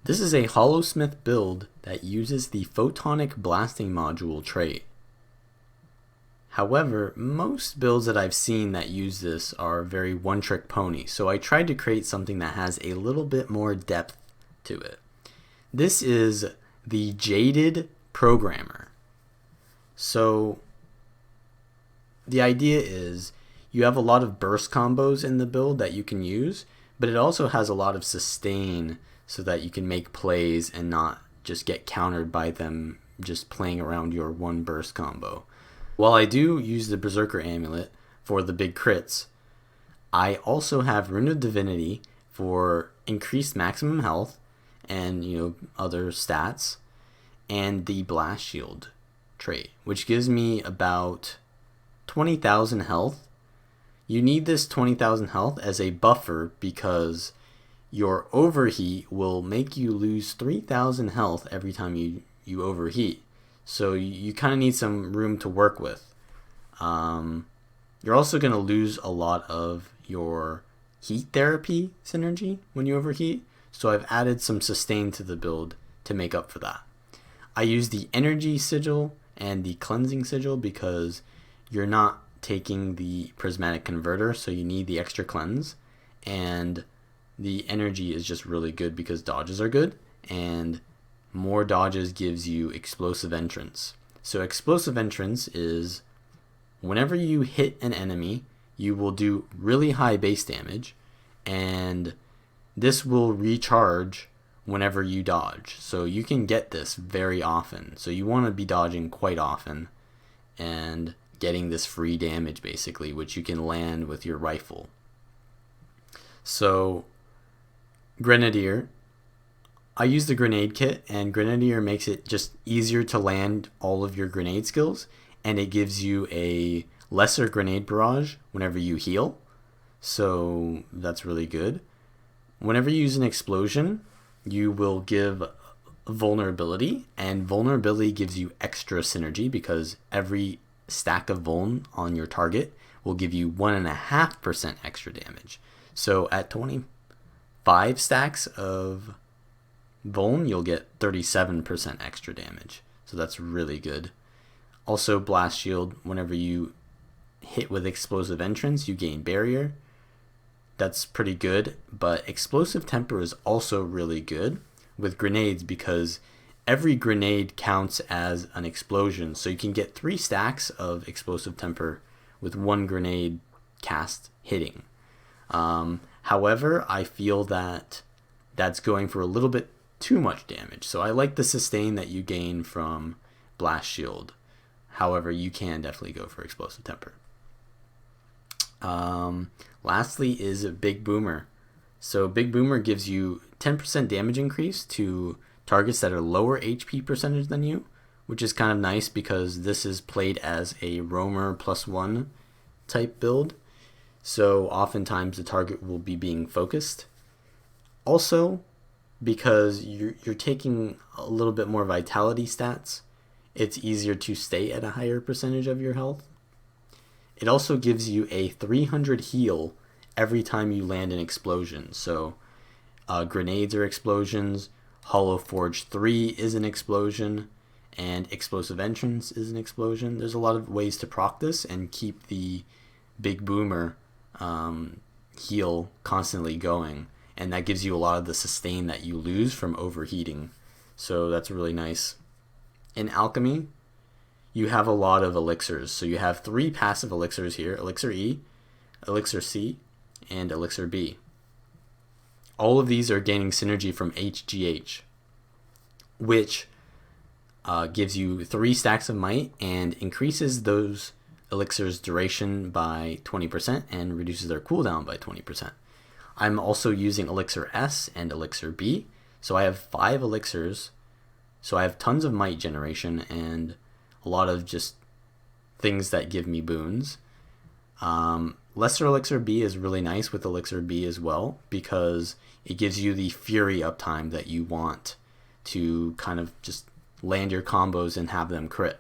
This is a Holosmith build that uses the Photonic Blasting Module trait. However, most builds that I've seen that use this are very one-trick pony, so I tried to create something that has a little bit more depth to it. This is the Jaded Programmer. So the idea is you have a lot of burst combos in the build that you can use, but it also has a lot of sustain so that you can make plays and not just get countered by them just playing around your one burst combo. While I do use the Berserker amulet for the big crits, I also have Rune of Divinity for increased maximum health and other stats, and the Blast Shield trait, which gives me about 20,000 health. You need this 20,000 health as a buffer because your overheat will make you lose 3,000 health every time you overheat. So you kind of need some room to work with. You're also going to lose a lot of your heat therapy synergy when you overheat. So I've added some sustain to the build to make up for that. I use the energy sigil and the cleansing sigil because you're not taking the prismatic converter, so you need the extra cleanse, and the energy is just really good because dodges are good, and more dodges gives you explosive entrance. So explosive entrance is whenever you hit an enemy, you will do really high base damage, and this will recharge whenever you dodge. So you can get this very often. So you want to be dodging quite often and getting this free damage basically, which you can land with your rifle. So Grenadier, I use the grenade kit, and Grenadier makes it just easier to land all of your grenade skills, and it gives you a lesser grenade barrage whenever you heal. So that's really good. Whenever you use an explosion, you will give vulnerability, and vulnerability gives you extra synergy because every stack of vuln on your target will give you 1.5% extra damage. So at 25 stacks of vuln, you'll get 37% extra damage. So that's really good. Also, Blast Shield, whenever you hit with explosive entrance, you gain barrier. That's pretty good, but explosive temper is also really good with grenades because every grenade counts as an explosion. So you can get 3 stacks of explosive temper with 1 grenade cast hitting. However, I feel that that's going for a little bit too much damage. So I like the sustain that you gain from Blast Shield. However, you can definitely go for explosive temper. Lastly is Big Boomer. So Big Boomer gives you 10% damage increase to targets that are lower HP percentage than you, which is kind of nice because this is played as a roamer +1 type build. So oftentimes the target will be being focused. Also, because you're taking a little bit more vitality stats, it's easier to stay at a higher percentage of your health. It also gives you a 300 heal every time you land an explosion. So grenades are explosions, Hollow Forge 3 is an explosion, and explosive entrance is an explosion. There's a lot of ways to proc this and keep the Big Boomer heal constantly going, and that gives you a lot of the sustain that you lose from overheating. So that's really nice. In alchemy, you have a lot of elixirs. So you have 3 passive elixirs here: Elixir E, Elixir C, and Elixir B. All of these are gaining synergy from HGH, which gives you 3 stacks of might and increases those elixirs duration by 20% and reduces their cooldown by 20%. I'm also using Elixir S and Elixir B, so I have 5 elixirs. So I have tons of might generation and a lot of just things that give me boons. Lesser Elixir B is really nice with Elixir B as well because it gives you the fury uptime that you want to kind of just land your combos and have them crit.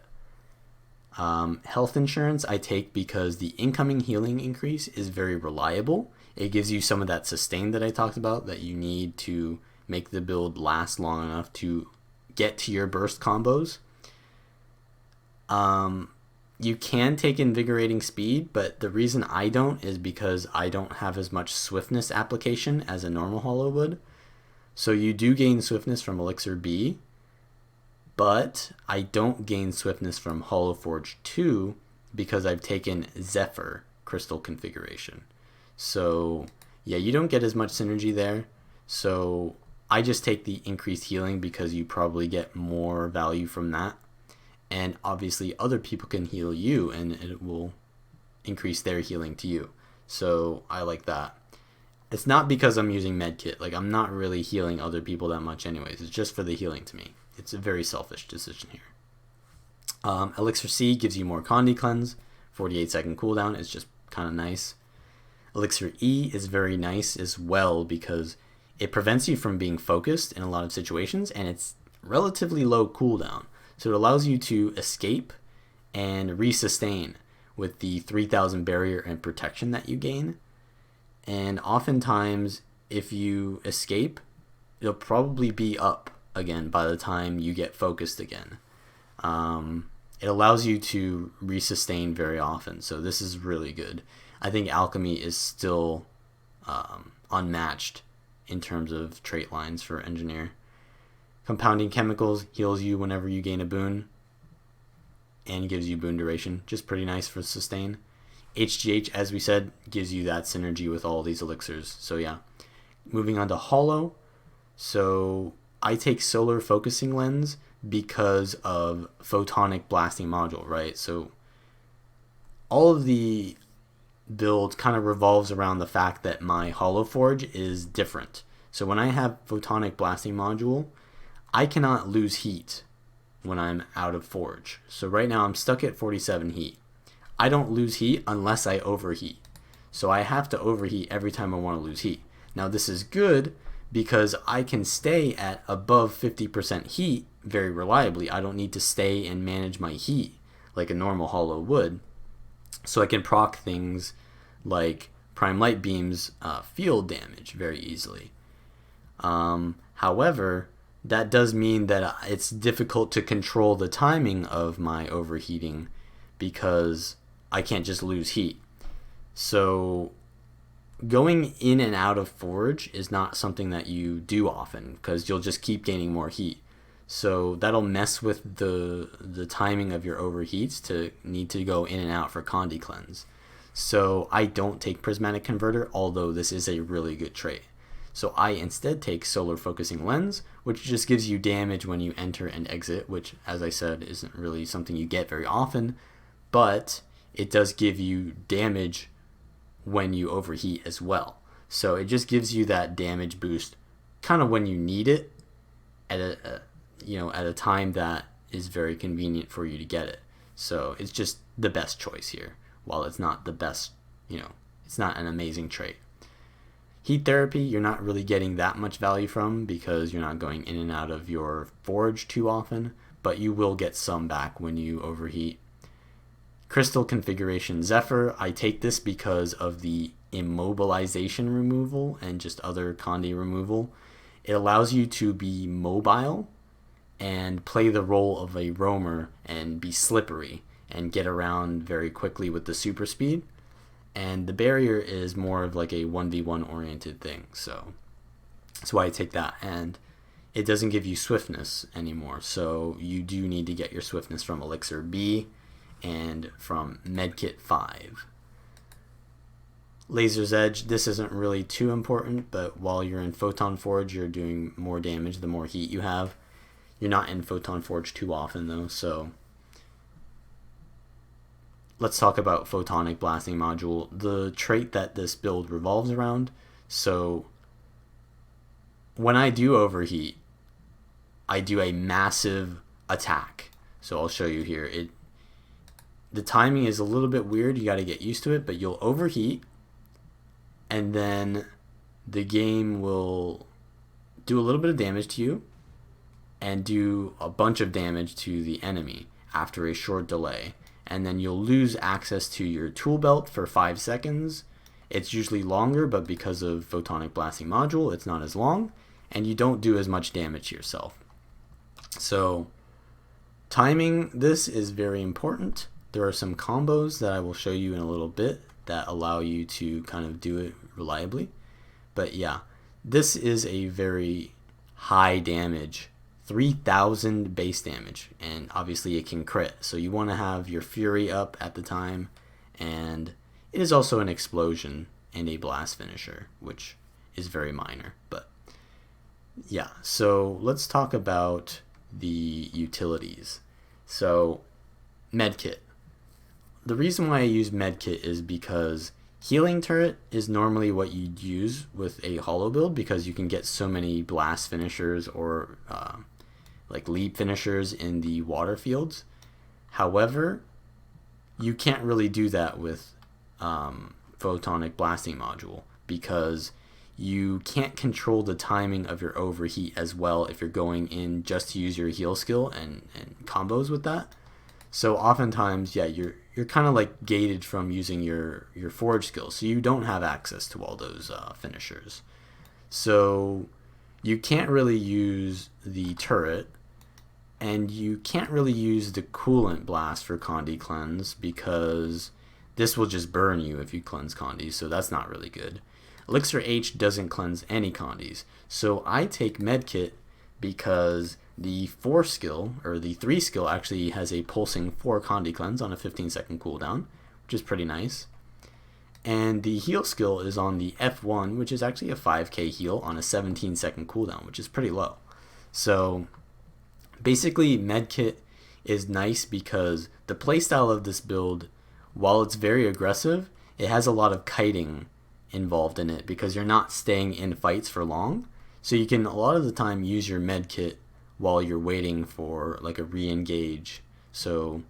Health insurance I take because the incoming healing increase is very reliable. It gives you some of that sustain that I talked about that you need to make the build last long enough to get to your burst combos. You can take invigorating speed, but the reason I don't is because I don't have as much swiftness application as a normal holo would. So you do gain swiftness from Elixir B, but I don't gain swiftness from Holoforge 2 because I've taken Zephyr crystal configuration. So yeah, you don't get as much synergy there. So I just take the increased healing because you probably get more value from that. And obviously other people can heal you and it will increase their healing to you. So I like that. It's not because I'm using medkit. Like, I'm not really healing other people that much anyways. It's just for the healing to me. It's a very selfish decision here. Elixir C gives you more Condi Cleanse. 48-second cooldown is just kind of nice. Elixir E is very nice as well because it prevents you from being focused in a lot of situations, and it's relatively low cooldown. So it allows you to escape and resustain with the 3000 barrier and protection that you gain. And oftentimes, if you escape, you'll probably be up again by the time you get focused again. It allows you to resustain very often, so this is really good. I think Alchemy is still unmatched in terms of trait lines for Engineer. Compounding Chemicals heals you whenever you gain a boon and gives you boon duration. Just pretty nice for sustain. HGH, as we said, gives you that synergy with all these elixirs. So yeah. Moving on to Holo. So I take Solar Focusing Lens because of Photonic Blasting Module, right? So all of the build kind of revolves around the fact that my Holoforge is different. So when I have Photonic Blasting Module, I cannot lose heat when I'm out of Forge. So right now I'm stuck at 47 heat. I don't lose heat unless I overheat. So I have to overheat every time I want to lose heat. Now this is good because I can stay at above 50% heat very reliably. I don't need to stay and manage my heat like a normal holo would. So I can proc things like Prime Light Beam's field damage very easily. However, that does mean that it's difficult to control the timing of my overheating because I can't just lose heat. So going in and out of Forge is not something that you do often because you'll just keep gaining more heat. So that'll mess with the timing of your overheats to need to go in and out for Condi Cleanse. So I don't take Prismatic Converter, although this is a really good trait. So I instead take Solar Focusing Lens, which just gives you damage when you enter and exit, which, as I said, isn't really something you get very often, but it does give you damage when you overheat as well. So it just gives you that damage boost kind of when you need it at a time that is very convenient for you to get it. So it's just the best choice here. While it's not the best, it's not an amazing trait. Heat Therapy, you're not really getting that much value from because you're not going in and out of your Forge too often, but you will get some back when you overheat. Crystal Configuration Zephyr, I take this because of the immobilization removal and just other Condi removal. It allows you to be mobile and play the role of a roamer and be slippery and get around very quickly with the super speed. And the barrier is more of like a 1v1 oriented thing, so that's why I take that. And it doesn't give you swiftness anymore, so you do need to get your swiftness from Elixir B and from Medkit 5. Laser's Edge, this isn't really too important, but while you're in Photon Forge, you're doing more damage the more heat you have. You're not in Photon Forge too often though, so let's talk about Photonic Blasting Module, the trait that this build revolves around. So when I do overheat, I do a massive attack. So I'll show you here. The timing is a little bit weird. You got to get used to it, but you'll overheat and then the game will do a little bit of damage to you and do a bunch of damage to the enemy after a short delay. And then you'll lose access to your tool belt for 5 seconds. It's usually longer, but because of Photonic Blasting Module, it's not as long. and you don't do as much damage to yourself. So timing this is very important. There are some combos that I will show you in a little bit that allow you to kind of do it reliably. But yeah, this is a very high damage, 3000 base damage, and obviously it can crit. So you want to have your fury up at the time, and it is also an explosion and a blast finisher, which is very minor. But yeah, so let's talk about the utilities. So medkit. The reason why I use medkit is because healing turret is normally what you'd use with a holo build, because you can get so many blast finishers or like leap finishers in the water fields. However, you can't really do that with photonic blasting module, because you can't control the timing of your overheat as well if you're going in just to use your heal skill and combos with that. So oftentimes, yeah, you're kind of like gated from using your forge skills, so you don't have access to all those finishers. So you can't really use the turret, and you can't really use the coolant blast for Condi cleanse, because this will just burn you if you cleanse Condis, so that's not really good. Elixir H doesn't cleanse any Condis, so I take medkit because the 4 skill, or the 3 skill, actually has a pulsing 4 Condi cleanse on a 15-second cooldown, which is pretty nice. And the heal skill is on the F1, which is actually a 5k heal on a 17-second cooldown, which is pretty low. So basically, medkit is nice because the playstyle of this build, while it's very aggressive, it has a lot of kiting involved in it, because you're not staying in fights for long. So you can, a lot of the time, use your medkit while you're waiting for like a re-engage. So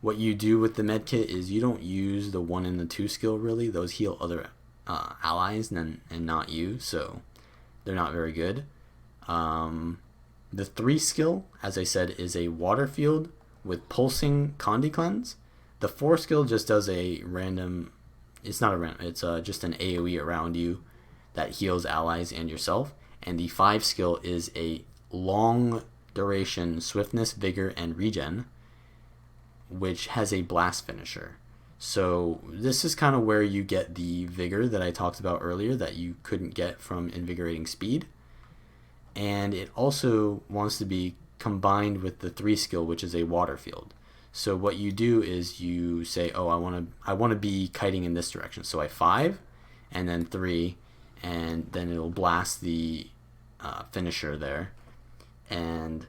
what you do with the medkit is you don't use the 1 and the 2 skill really. Those heal other allies and not you, so they're not very good. The 3 skill, as I said, is a water field with pulsing Condi cleanse. The 4 skill just does a random, it's not a random, it's just an AoE around you that heals allies and yourself. And the 5 skill is a long duration swiftness, vigor, and regen, which has a blast finisher. So this is kind of where you get the vigor that I talked about earlier that you couldn't get from invigorating speed. And it also wants to be combined with the 3 skill, which is a water field. So what you do is you say, oh, I want to be kiting in this direction. So I 5 and then 3, and then it'll blast the finisher there, and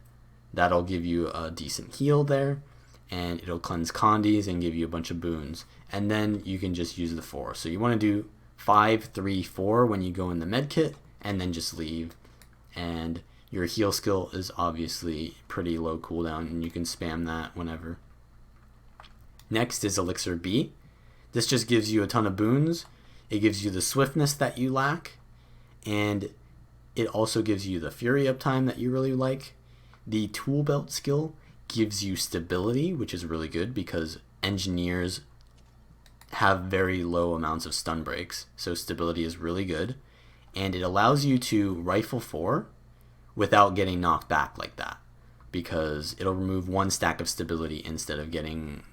that'll give you a decent heal there, and it'll cleanse Condis and give you a bunch of boons, and then you can just use the 4. So you want to do 5, 3, 4 when you go in the medkit, and then just leave. And your heal skill is obviously pretty low cooldown, and you can spam that whenever. Next is Elixir B. This just gives you a ton of boons. It gives you the swiftness that you lack, and it also gives you the fury uptime that you really like. The tool belt skill gives you stability, which is really good because engineers have very low amounts of stun breaks, so stability is really good. And it allows you to rifle 4 without getting knocked back like that, because it'll remove 1 stack of stability instead of getting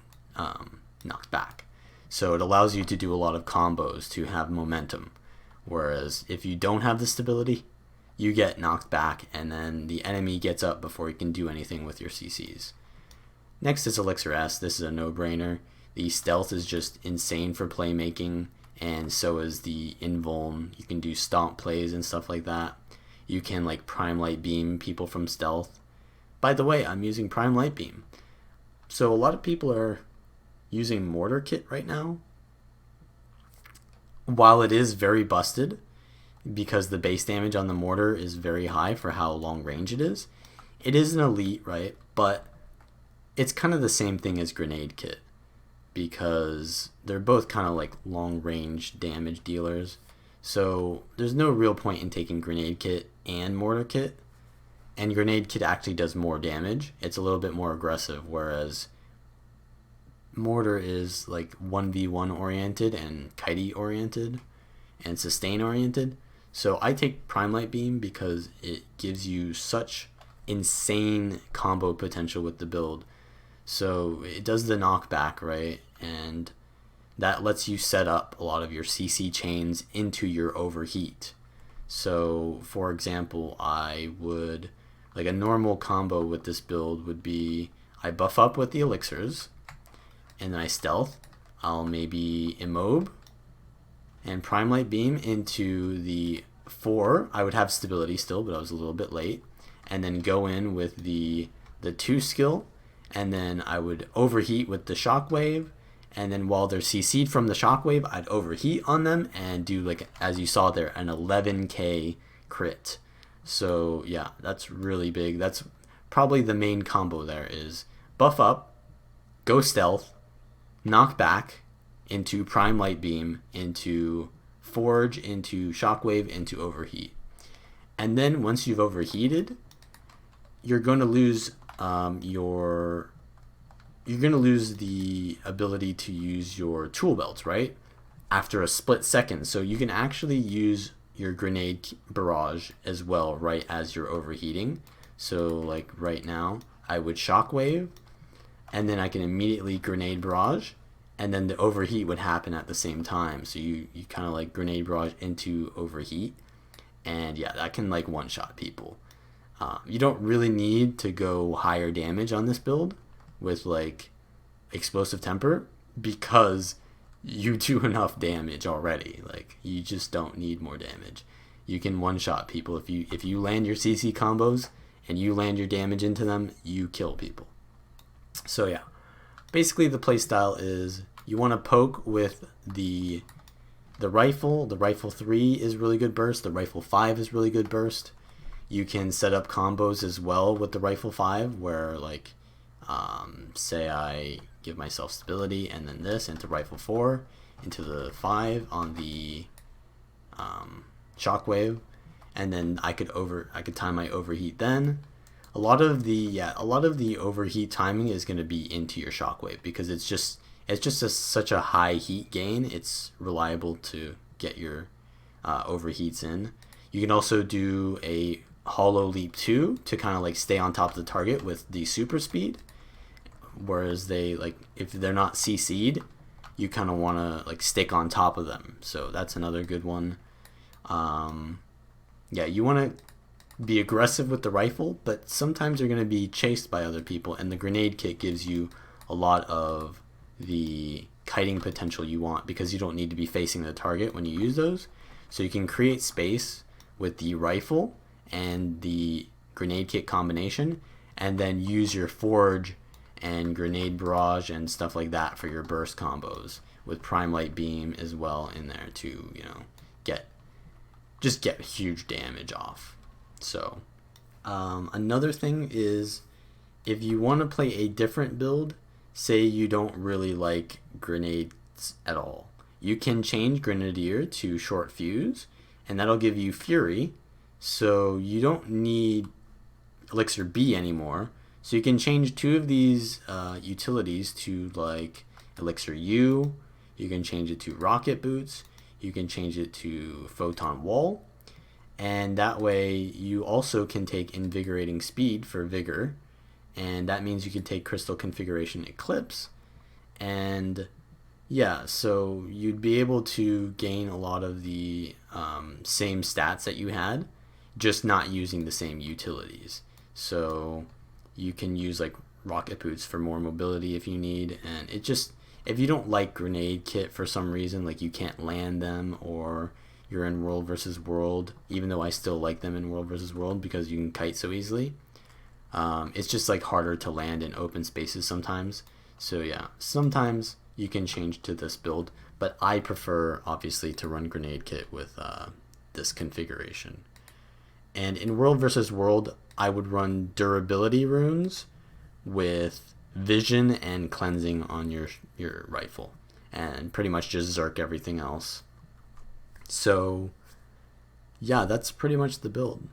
knocked back. So it allows you to do a lot of combos to have momentum, whereas if you don't have the stability, you get knocked back, and then the enemy gets up before you can do anything with your CCs. Next is Elixir S. This is a no-brainer. The stealth is just insane for playmaking, and so is the invuln. You can do stomp plays and stuff like that. You can like prime light beam people from stealth. By the way, I'm using prime light beam. So a lot of people are using mortar kit right now. While it is very busted, because the base damage on the mortar is very high for how long range it is an elite, right? But it's kind of the same thing as grenade kit, because they're both kind of like long range damage dealers. So there's no real point in taking grenade kit and mortar kit, and grenade kit actually does more damage. It's a little bit more aggressive, whereas mortar is like 1v1 oriented and kitey oriented and sustain oriented. So I take Prime Light Beam because it gives you such insane combo potential with the build. So it does the knockback, right? And that lets you set up a lot of your CC chains into your overheat. So for example, I would, like a normal combo with this build would be, I buff up with the elixirs, and then I stealth. I'll maybe immob and Prime Light Beam into the 4. I would have stability still, but I was a little bit late. And then go in with the 2 skill, and then I would overheat with the shockwave, and then while they're CC'd from the shockwave, I'd overheat on them and do, like as you saw there, an 11k crit. So yeah, that's really big. That's probably the main combo there is buff up, go stealth, knock back into Prime Light Beam, into Forge, into Shockwave, into Overheat. And then once you've overheated, you're going to lose the ability to use your tool belts, right? After a split second. So you can actually use your grenade barrage as well right as you're overheating. So like right now, I would Shockwave, and then I can immediately grenade barrage, and then the overheat would happen at the same time. So you kind of like grenade barrage into overheat, and yeah, that can like one-shot people. You don't really need to go higher damage on this build with like explosive temper, because you do enough damage already. Like you just don't need more damage. You can one-shot people. If you land your CC combos and you land your damage into them, you kill people. So yeah, basically the playstyle is you want to poke with the rifle. The rifle 3 is really good burst. The rifle 5 is really good burst. You can set up combos as well with the rifle 5, where like say I give myself stability and then this into rifle 4 into the 5 on the shockwave, and then I could time my overheat. Then a lot of the overheat timing is going to be into your shockwave, because it's just such a high heat gain. It's reliable to get your overheats in. You can also do a Holo Leap 2 to kind of like stay on top of the target with the super speed, whereas they like if they're not CC'd, you kind of want to like stick on top of them. So that's another good one. Yeah, you want to be aggressive with the rifle, but sometimes you're going to be chased by other people, and the grenade kit gives you a lot of the kiting potential you want, because you don't need to be facing the target when you use those. So you can create space with the rifle and the grenade kit combination, and then use your Forge and grenade barrage and stuff like that for your burst combos, with Prime Light Beam as well in there to, you know, get huge damage off. So another thing is, if you want to play a different build, say you don't really like grenades at all, you can change Grenadier to Short Fuse, and that'll give you Fury, so you don't need Elixir B anymore. So you can change 2 of these utilities to like Elixir U, you can change it to Rocket Boots, you can change it to Photon Wall, and that way you also can take Invigorating Speed for Vigor, and that means you can take Crystal Configuration Eclipse, and yeah, so you'd be able to gain a lot of the same stats that you had, just not using the same utilities. So you can use like Rocket Boots for more mobility if you need, and it just, if you don't like Grenade Kit for some reason, like you can't land them, or you're in World versus World, even though I still like them in World versus World because you can kite so easily, it's just like harder to land in open spaces sometimes. So yeah, sometimes you can change to this build, but I prefer obviously to run Grenade Kit with this configuration. And in World versus World, I would run durability runes with vision and cleansing on your rifle, and pretty much just zerk everything else. So yeah, that's pretty much the build.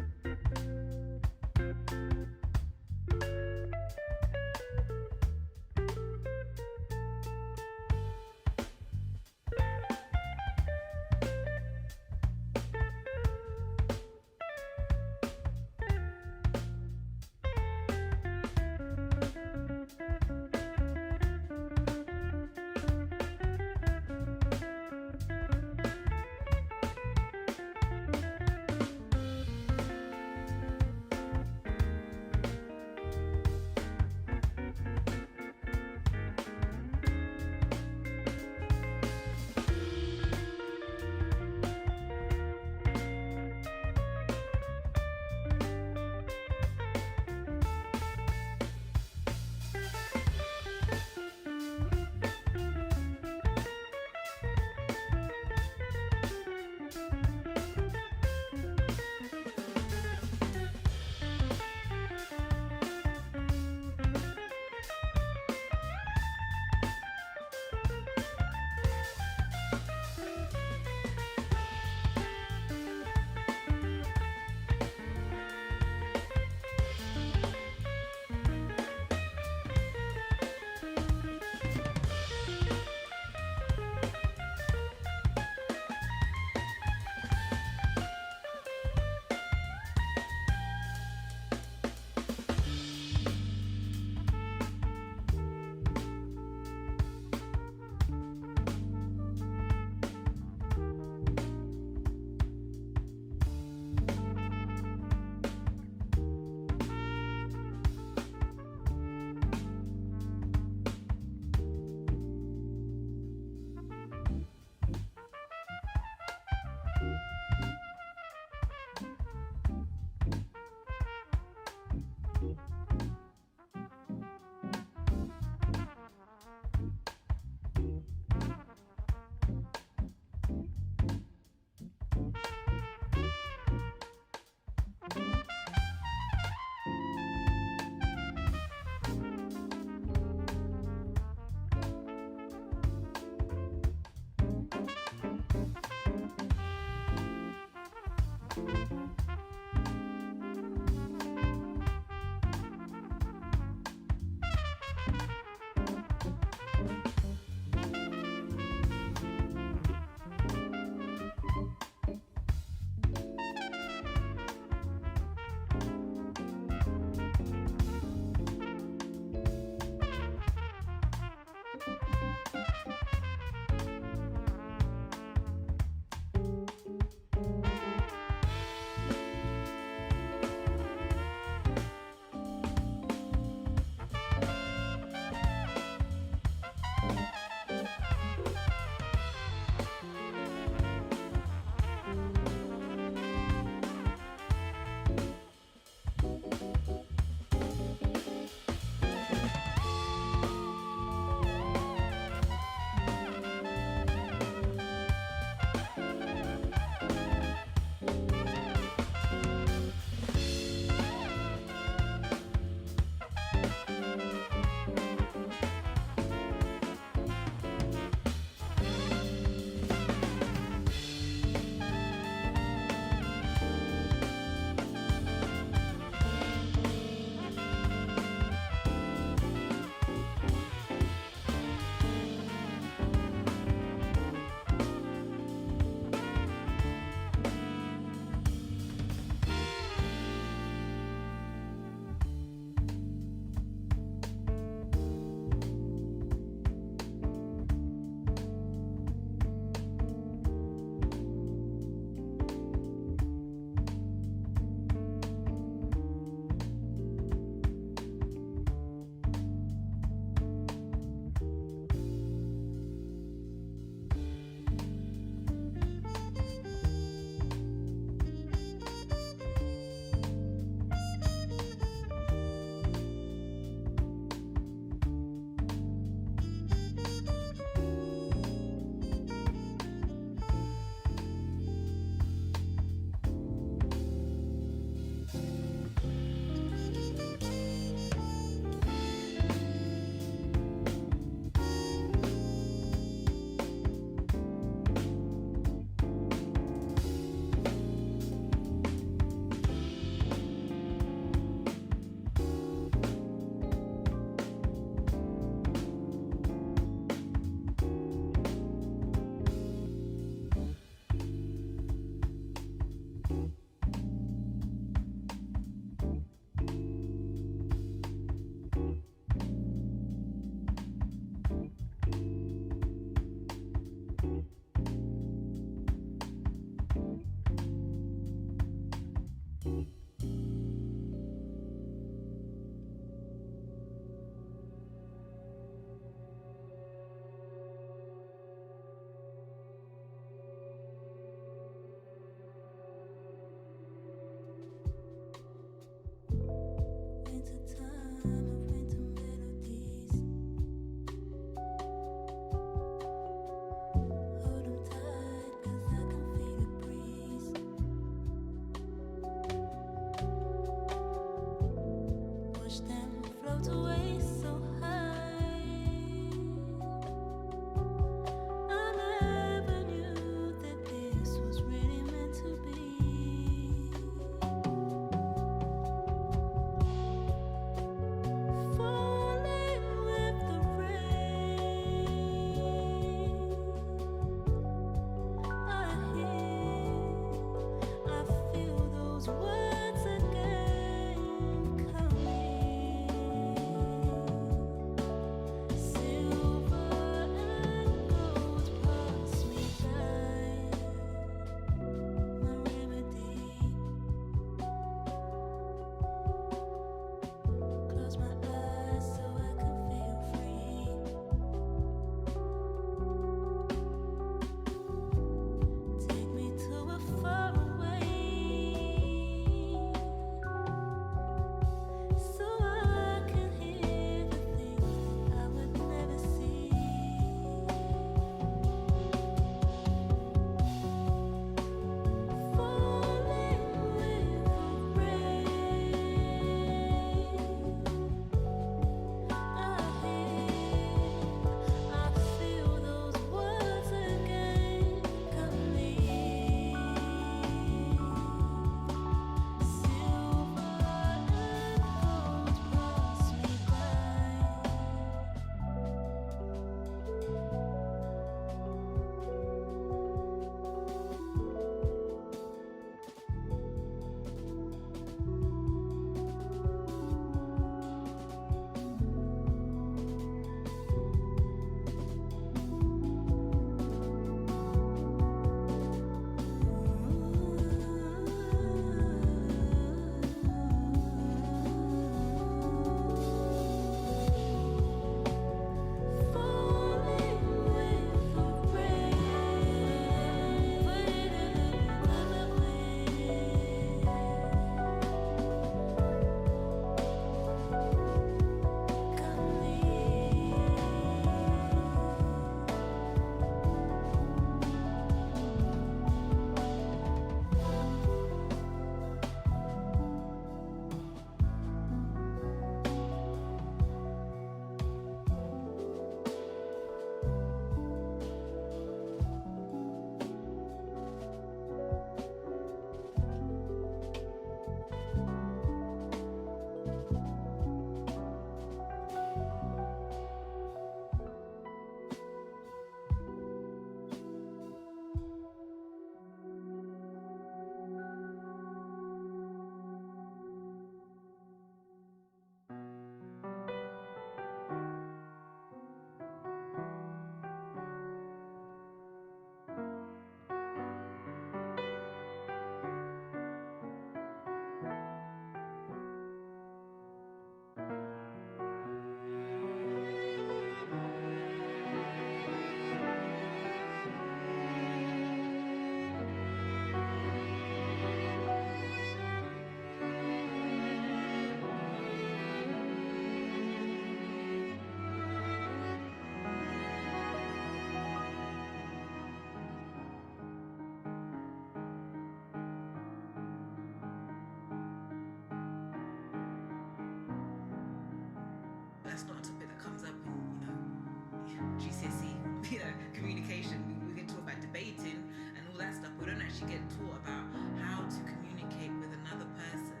communication. We get taught about debating and all that stuff. We don't actually get taught about how to communicate with another person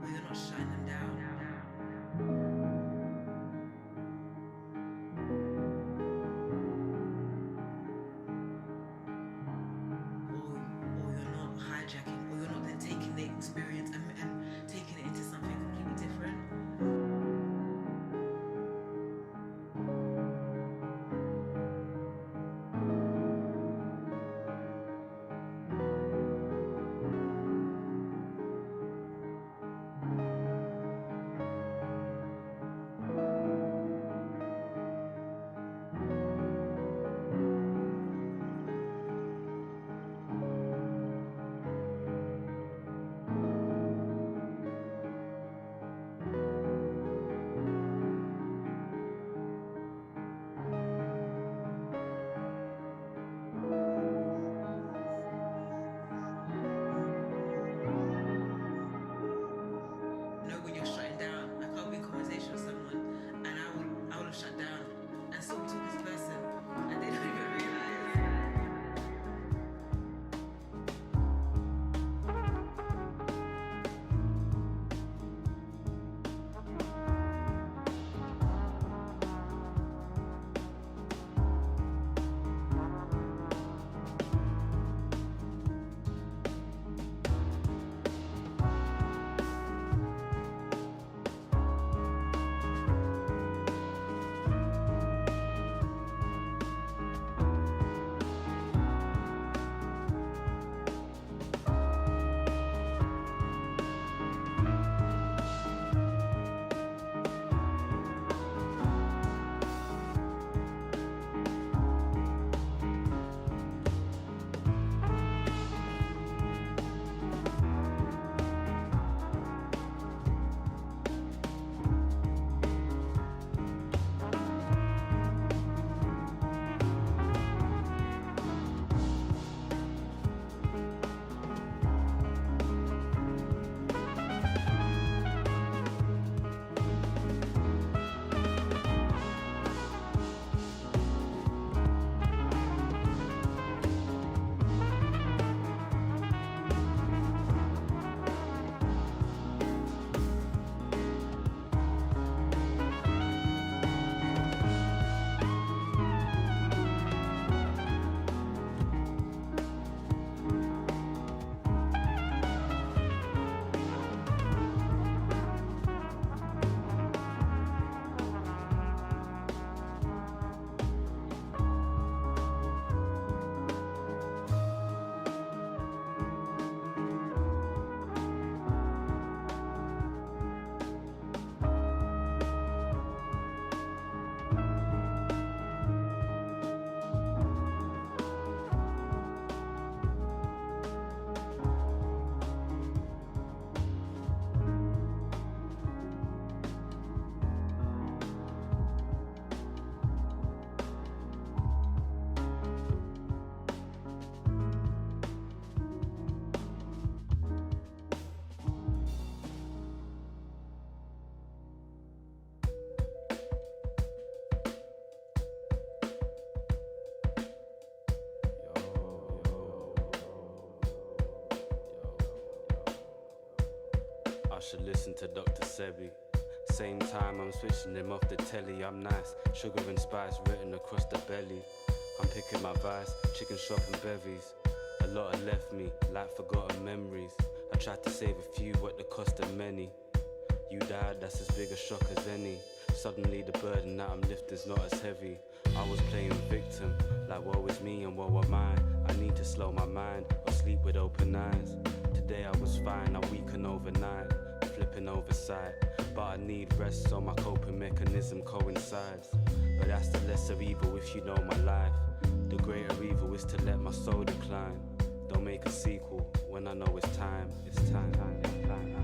where you're not shutting them down. Or you're not hijacking, or you're not then taking the experience and taking it into something completely different. I should listen to Dr. Sebi. Same time I'm switching him off the telly. I'm nice, sugar and spice written across the belly. I'm picking my vice, chicken shop and bevies. A lot have left me, like forgotten memories. I tried to save a few at the cost of many. You died, that's as big a shock as any. Suddenly the burden that I'm lifting's not as heavy. I was playing victim, like woe is me and woe am I. I need to slow my mind or sleep with open eyes. Today I was fine, I weaken overnight, flipping oversight. But I need rest so my coping mechanism coincides. But that's the lesser evil if you know my life. The greater evil is to let my soul decline. Don't make a sequel when I know it's time, it's time, it's time.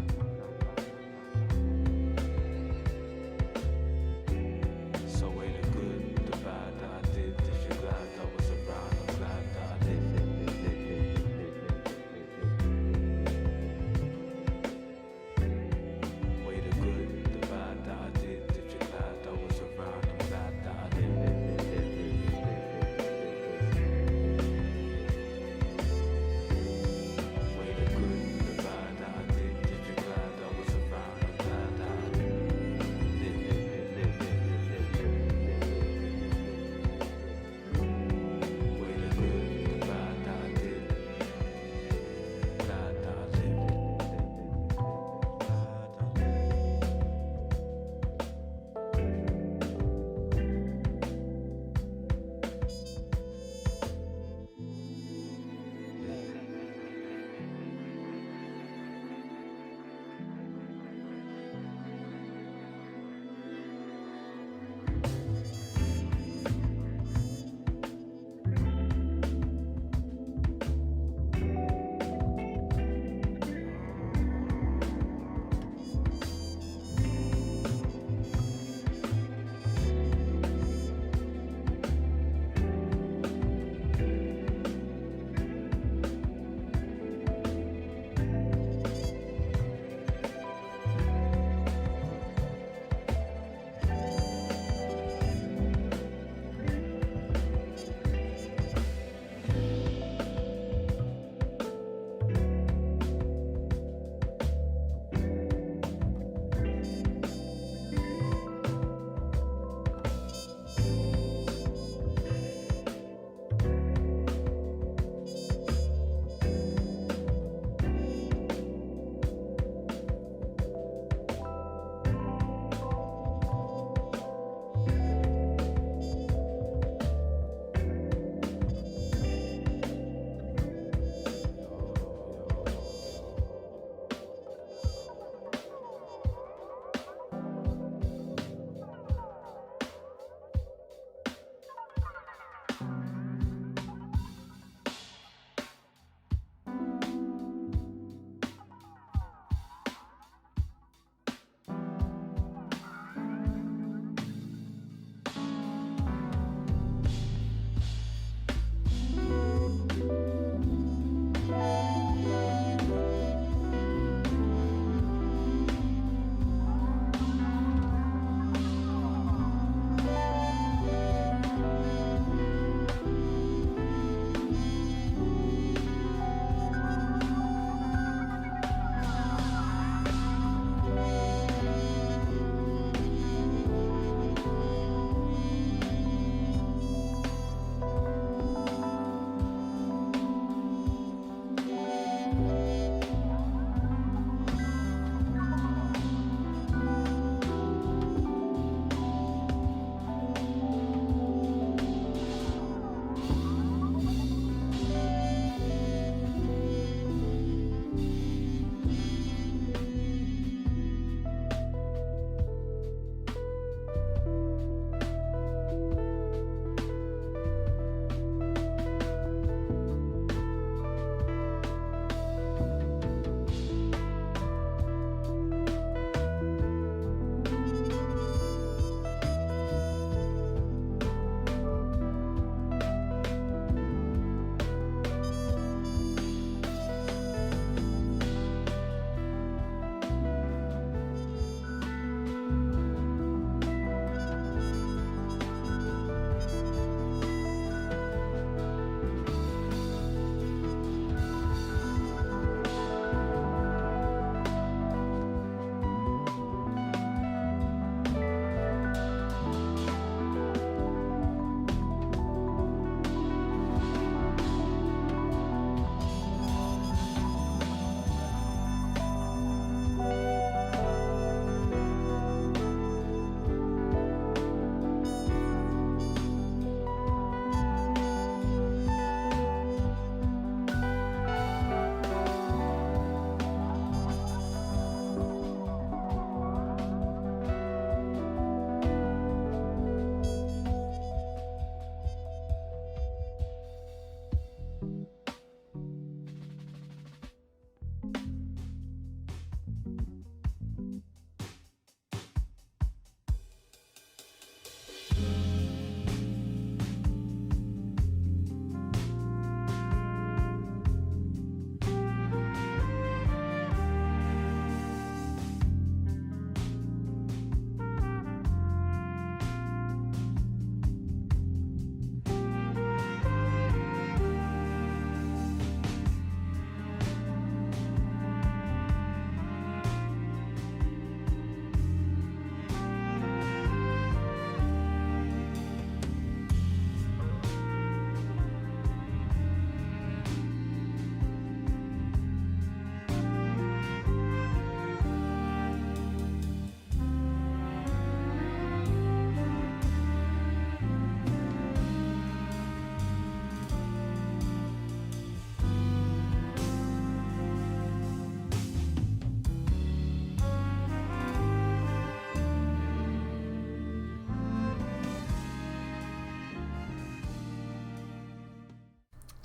So weigh the good, the bad that I did. If you're glad I was around, I'm glad that I lived. Weigh the good, the bad that I did. If you're glad I was around, I'm glad that I lived. Weigh the good, the bad that I did. If you're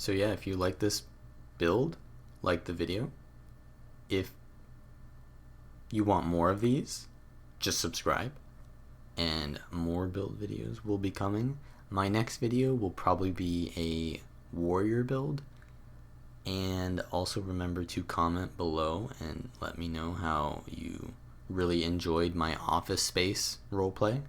So yeah, if you like this build, like the video. If you want more of these, just subscribe, and more build videos will be coming. My next video will probably be a warrior build, and also remember to comment below and let me know how you really enjoyed my Office Space roleplay.